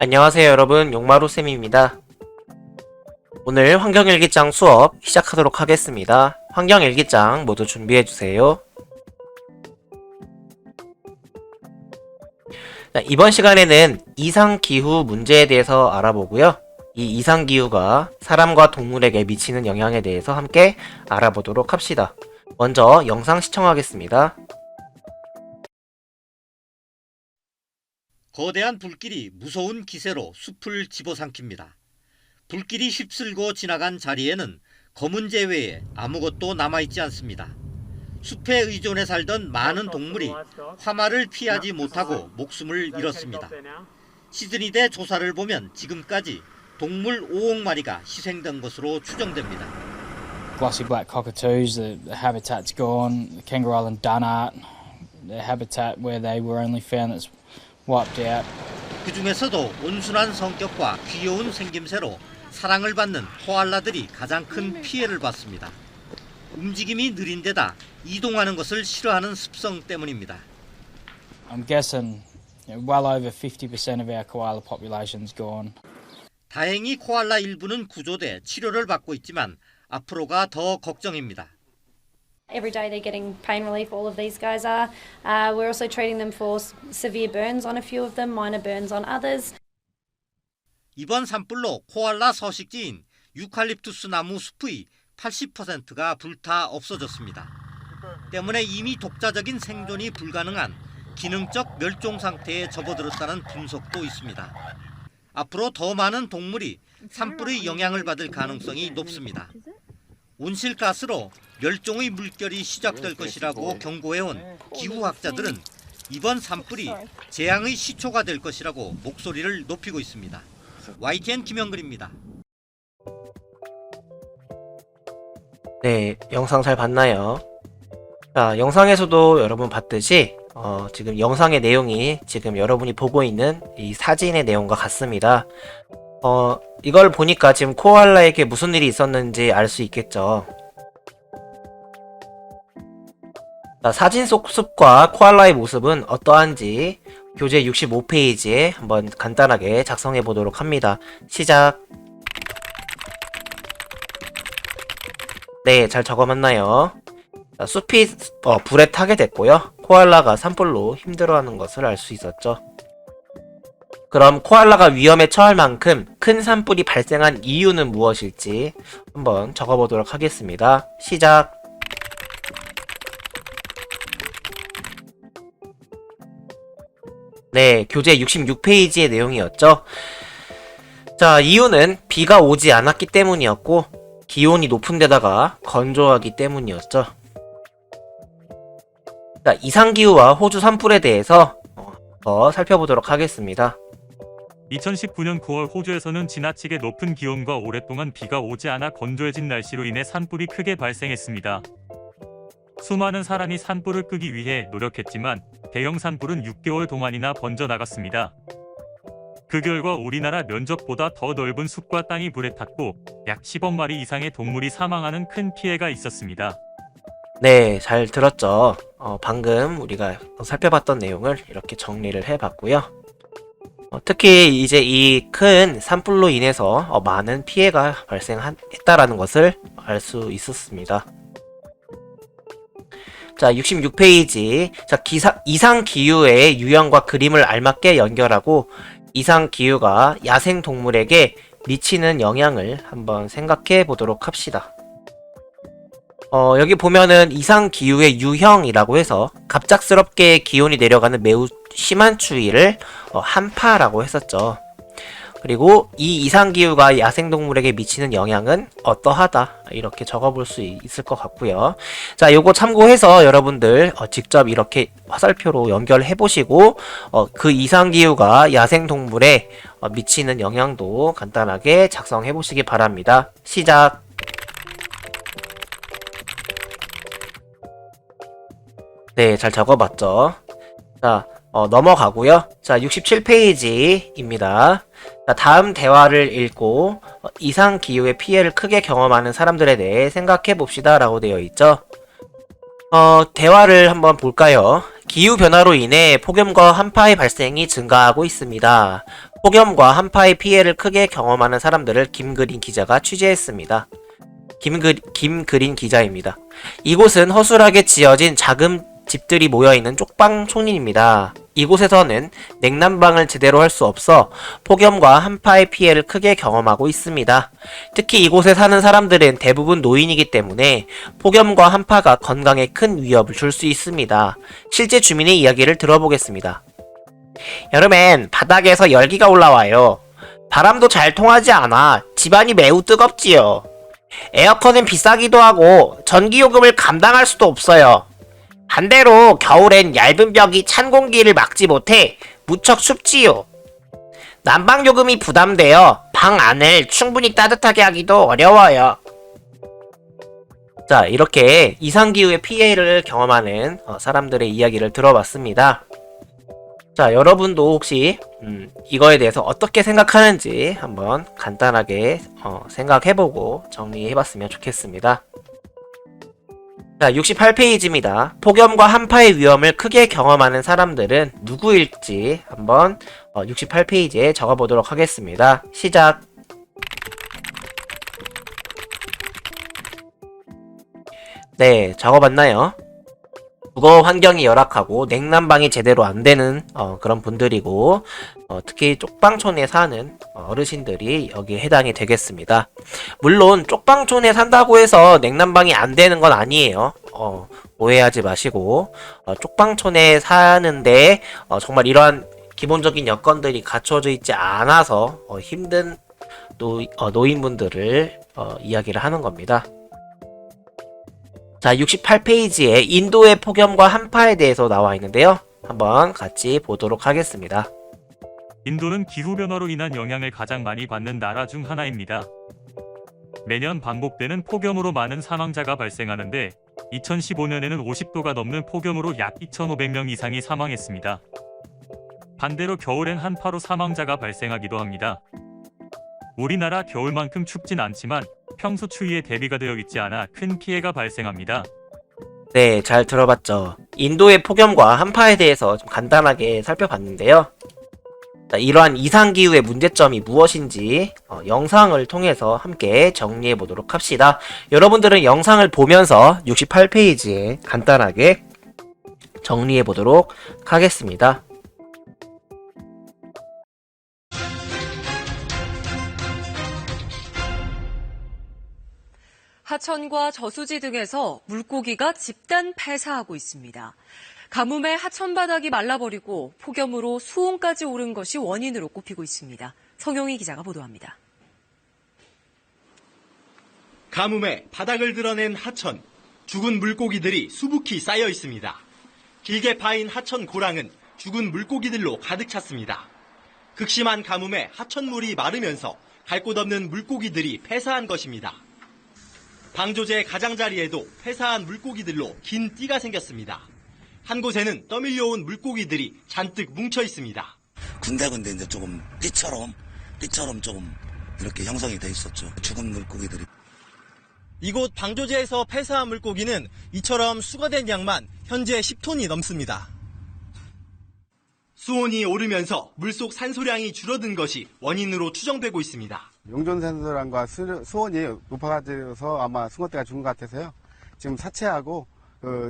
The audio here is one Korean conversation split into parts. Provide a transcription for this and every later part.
안녕하세요 여러분, 용마루쌤입니다. 오늘 환경일기장 수업 시작하도록 하겠습니다. 환경일기장 모두 준비해주세요. 이번 시간에는 이상기후 문제에 대해서 알아보고요. 이 이상기후가 사람과 동물에게 미치는 영향에 대해서 함께 알아보도록 합시다. 먼저 영상 시청하겠습니다. 거대한 불길이 무서운 기세로 숲을 집어삼킵니다. 불길이 휩쓸고 지나간 자리에는 검은 재 외에 아무것도 남아있지 않습니다. 숲에 의존해 살던 많은 동물이 화마를 피하지 못하고 목숨을 잃었습니다. 시드니대 조사를 보면 지금까지 동물 5억 마리가 희생된 것으로 추정됩니다. Glossy black cockatoos, the habitat's gone. The Kangaroo Island dunnart, the habitat where they were only found that's wiped out. 그 중에서도 온순한 성격과 귀여운 생김새로 사랑을 받는 코알라들이 가장 큰 피해를 받습니다. 움직임이 느린 데다 이동하는 것을 싫어하는 습성 때문입니다. I'm guessing well over 50% of our koala population's gone. 다행히 코알라 일부는 구조돼 치료를 받고 있지만 앞으로가 더 걱정입니다. Every day they're getting pain relief, all of these guys are. We're also treating them for severe burns on a few of them, minor burns on others. 이번 산불로 코알라 서식지인 유칼립투스 나무 숲의 80%가 불타 없어졌습니다. 때문에 이미 독자적인 생존이 불가능한 기능적 멸종 상태에 접어들었다는 분석도 있습니다. 앞으로 더 많은 동물이 산불의 영향을 받을 가능성이 높습니다. 온실가스로 멸종의 물결이 시작될 것이라고 경고해온 기후학자들은 이번 산불이 재앙의 시초가 될 것이라고 목소리를 높이고 있습니다. YTN 김영근입니다. 네, 영상 잘 봤나요? 자, 영상에서도 여러분 봤듯이 지금 영상의 내용이 지금 여러분이 보고 있는 이 사진의 내용과 같습니다. 이걸 보니까 지금 코알라에게 무슨 일이 있었는지 알 수 있겠죠. 자, 사진 속 숲과 코알라의 모습은 어떠한지 교재 65페이지에 한번 간단하게 작성해 보도록 합니다. 시작. 네, 잘 적어봤나요? 자, 숲이 불에 타게 됐고요. 코알라가 산불로 힘들어하는 것을 알 수 있었죠. 그럼 코알라가 위험에 처할 만큼 큰 산불이 발생한 이유는 무엇일지 한번 적어보도록 하겠습니다. 시작. 네, 교재 66페이지의 내용이었죠. 자, 이유는 비가 오지 않았기 때문이었고 기온이 높은 데다가 건조하기 때문이었죠. 자, 이상기후와 호주 산불에 대해서 더 살펴보도록 하겠습니다. 2019년 9월 호주에서는 지나치게 높은 기온과 오랫동안 비가 오지 않아 건조해진 날씨로 인해 산불이 크게 발생했습니다. 수많은 사람이 산불을 끄기 위해 노력했지만 대형 산불은 6개월 동안이나 번져나갔습니다. 그 결과 우리나라 면적보다 더 넓은 숲과 땅이 불에 탔고 약 10억 마리 이상의 동물이 사망하는 큰 피해가 있었습니다. 네, 잘 들었죠? 방금 우리가 살펴봤던 내용을 이렇게 정리를 해봤고요. 특히 이제 이 큰 산불로 인해서 많은 피해가 발생했다라는 것을 알 수 있었습니다. 자, 66페이지. 자, 이상기후의 유형과 그림을 알맞게 연결하고 이상기후가 야생동물에게 미치는 영향을 한번 생각해 보도록 합시다. 여기 보면은 이상기후의 유형이라고 해서 갑작스럽게 기온이 내려가는 매우 심한 추위를 한파라고 했었죠. 그리고 이 이상기후가 야생동물에게 미치는 영향은 어떠하다 이렇게 적어볼 수 있을 것 같고요. 자, 요거 참고해서 여러분들 직접 이렇게 화살표로 연결해 보시고 그 이상기후가 야생동물에 미치는 영향도 간단하게 작성해 보시기 바랍니다. 시작. 네, 잘 적어봤죠. 자, 넘어가고요. 자, 67페이지입니다. 자, 다음 대화를 읽고 이상기후의 피해를 크게 경험하는 사람들에 대해 생각해 봅시다 라고 되어 있죠. 대화를 한번 볼까요? 기후변화로 인해 폭염과 한파의 발생이 증가하고 있습니다. 폭염과 한파의 피해를 크게 경험하는 사람들을 김그린 기자가 취재했습니다. 김그린 기자입니다. 이곳은 허술하게 지어진 작은 집들이 모여있는 쪽방촌입니다. 이곳에서는 냉난방을 제대로 할 수 없어 폭염과 한파의 피해를 크게 경험하고 있습니다. 특히 이곳에 사는 사람들은 대부분 노인이기 때문에 폭염과 한파가 건강에 큰 위협을 줄 수 있습니다. 실제 주민의 이야기를 들어보겠습니다. 여름엔 바닥에서 열기가 올라와요. 바람도 잘 통하지 않아 집안이 매우 뜨겁지요. 에어컨은 비싸기도 하고 전기요금을 감당할 수도 없어요. 반대로 겨울엔 얇은 벽이 찬 공기를 막지 못해 무척 춥지요. 난방요금이 부담되어 방 안을 충분히 따뜻하게 하기도 어려워요. 자, 이렇게 이상기후의 피해를 경험하는 사람들의 이야기를 들어봤습니다. 자, 여러분도 혹시 이거에 대해서 어떻게 생각하는지 한번 간단하게 생각해보고 정리해봤으면 좋겠습니다. 자, 68페이지입니다. 폭염과 한파의 위험을 크게 경험하는 사람들은 누구일지 한번 68페이지에 적어보도록 하겠습니다. 시작! 네, 적어봤나요? 주거 환경이 열악하고 냉난방이 제대로 안 되는 그런 분들이고 특히 쪽방촌에 사는 어르신들이 여기에 해당이 되겠습니다. 물론 쪽방촌에 산다고 해서 냉난방이 안 되는 건 아니에요. 오해하지 마시고 쪽방촌에 사는데 정말 이러한 기본적인 여건들이 갖춰져 있지 않아서 힘든 노인분들을 이야기를 하는 겁니다. 자, 68페이지에 인도의 폭염과 한파에 대해서 나와 있는데요. 한번 같이 보도록 하겠습니다. 인도는 기후변화로 인한 영향을 가장 많이 받는 나라 중 하나입니다. 매년 반복되는 폭염으로 많은 사망자가 발생하는데 2015년에는 50도가 넘는 폭염으로 약 2,500명 이상이 사망했습니다. 반대로 겨울엔 한파로 사망자가 발생하기도 합니다. 우리나라 겨울만큼 춥진 않지만 평소 추위에 대비가 되어 있지 않아 큰 피해가 발생합니다. 네, 잘 들어봤죠. 인도의 폭염과 한파에 대해서 좀 간단하게 살펴봤는데요. 자, 이러한 이상기후의 문제점이 무엇인지 영상을 통해서 함께 정리해 보도록 합시다. 여러분들은 영상을 보면서 68페이지에 간단하게 정리해 보도록 하겠습니다. 하천과 저수지 등에서 물고기가 집단 폐사하고 있습니다. 가뭄에 하천 바닥이 말라버리고 폭염으로 수온까지 오른 것이 원인으로 꼽히고 있습니다. 성용희 기자가 보도합니다. 가뭄에 바닥을 드러낸 하천, 죽은 물고기들이 수북히 쌓여 있습니다. 길게 파인 하천 고랑은 죽은 물고기들로 가득 찼습니다. 극심한 가뭄에 하천물이 마르면서 갈 곳 없는 물고기들이 폐사한 것입니다. 방조제 가장자리에도 폐사한 물고기들로 긴 띠가 생겼습니다. 한 곳에는 떠밀려온 물고기들이 잔뜩 뭉쳐 있습니다. 군데군데 이제 조금 띠처럼 조금 이렇게 형성이 돼 있었죠. 죽은 물고기들이. 이곳 방조제에서 폐사한 물고기는 이처럼 수거된 양만 현재 10톤이 넘습니다. 수온이 오르면서 물속 산소량이 줄어든 것이 원인으로 추정되고 있습니다. 용존산소량과 수온이 높아져서 아마 숭어떼가 죽은 것 같아서요. 지금 사체하고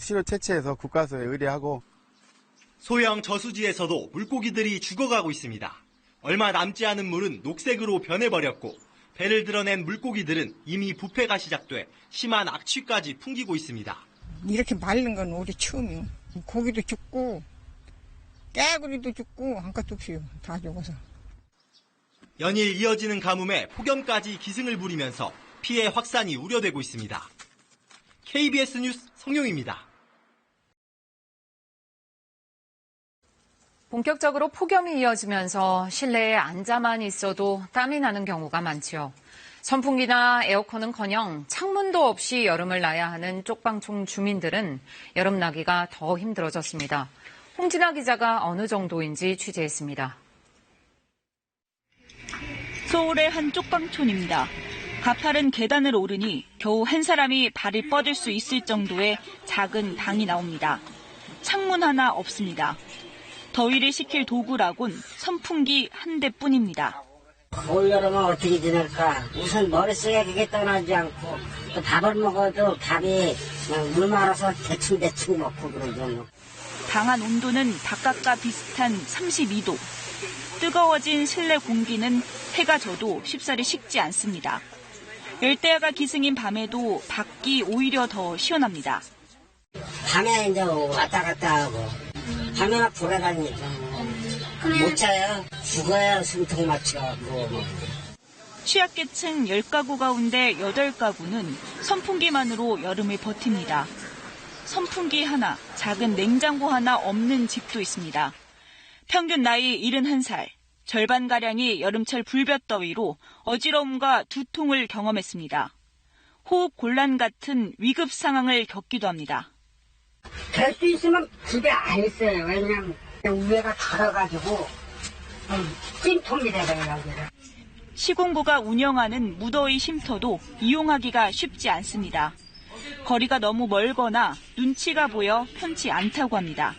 시료 채취해서 국과수에 의뢰하고. 소형 저수지에서도 물고기들이 죽어가고 있습니다. 얼마 남지 않은 물은 녹색으로 변해버렸고 배를 드러낸 물고기들은 이미 부패가 시작돼 심한 악취까지 풍기고 있습니다. 이렇게 마른 건 올해 처음이요. 고기도 죽고 깨구리도 죽고 한 것도 없어요. 다 죽어서. 연일 이어지는 가뭄에 폭염까지 기승을 부리면서 피해 확산이 우려되고 있습니다. KBS 뉴스 성용입니다. 본격적으로 폭염이 이어지면서 실내에 앉아만 있어도 땀이 나는 경우가 많지요. 선풍기나 에어컨은커녕 창문도 없이 여름을 나야 하는 쪽방촌 주민들은 여름 나기가 더 힘들어졌습니다. 홍진아 기자가 어느 정도인지 취재했습니다. 서울의 한 쪽방촌입니다. 가파른 계단을 오르니 겨우 한 사람이 발을 뻗을 수 있을 정도의 작은 방이 나옵니다. 창문 하나 없습니다. 더위를 식힐 도구라곤 선풍기 한 대뿐입니다. 올 여름은 어떻게 지낼까? 우선 머릿속에 그게 떠나지 않고 또 밥을 먹어도 밥이 그냥 물 말아서 대충 먹고 그러죠. 방 안 온도는 바깥과 비슷한 32도. 뜨거워진 실내 공기는 해가 져도 쉽사리 식지 않습니다. 열대야가 기승인 밤에도 밖이 오히려 더 시원합니다. 밤에 이제 왔다 갔다 하고 밤에 막 돌아다니니까 못 자요. 죽어야 숨통 맞춰갖고. 취약계층 10가구 가운데 8가구는 선풍기만으로 여름을 버팁니다. 선풍기 하나, 작은 냉장고 하나 없는 집도 있습니다. 평균 나이 71살, 절반가량이 여름철 불볕더위로 어지러움과 두통을 경험했습니다. 호흡 곤란 같은 위급 상황을 겪기도 합니다. 될 수 있으면 집에 안 있어요. 왜냐면 위에가 덜어가지고 찜통이 되거든요, 여기를. 시군구가 운영하는 무더위 쉼터도 이용하기가 쉽지 않습니다. 거리가 너무 멀거나 눈치가 보여 편치 않다고 합니다.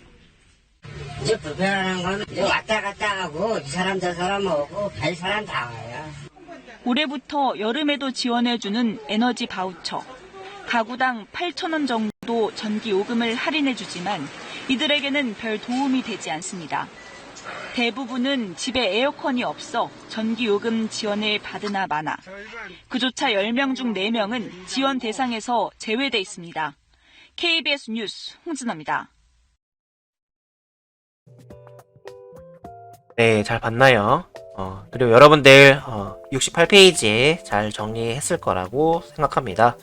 이제 불편한 건 이제 왔다 갔다 하고 이 사람 저 사람 오고 별 사람 다 와요. 올해부터 여름에도 지원해주는 에너지 바우처. 가구당 8,000원 정도 전기 요금을 할인해주지만 이들에게는 별 도움이 되지 않습니다. 대부분은 집에 에어컨이 없어 전기 요금 지원을 받으나 마나. 그조차 10명 중 4명은 지원 대상에서 제외돼 있습니다. KBS 뉴스 홍진아입니다. 네, 잘 봤나요? 그리고 여러분들 68페이지에 잘 정리했을 거라고 생각합니다.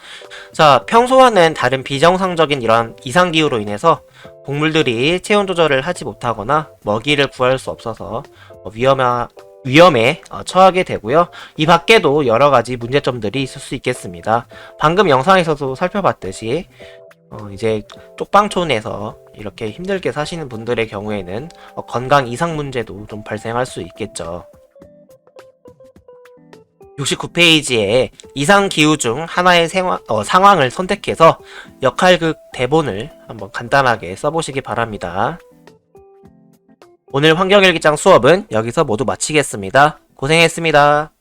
자, 평소와는 다른 비정상적인 이런 이상기후로 인해서 동물들이 체온 조절을 하지 못하거나 먹이를 구할 수 없어서 위험에 처하게 되고요. 이 밖에도 여러 가지 문제점들이 있을 수 있겠습니다. 방금 영상에서도 살펴봤듯이 이제 쪽방촌에서 이렇게 힘들게 사시는 분들의 경우에는 건강 이상 문제도 좀 발생할 수 있겠죠. 69페이지에 이상기후 중 하나의 상황을 선택해서 역할극 대본을 한번 간단하게 써보시기 바랍니다. 오늘 환경일기장 수업은 여기서 모두 마치겠습니다. 고생했습니다.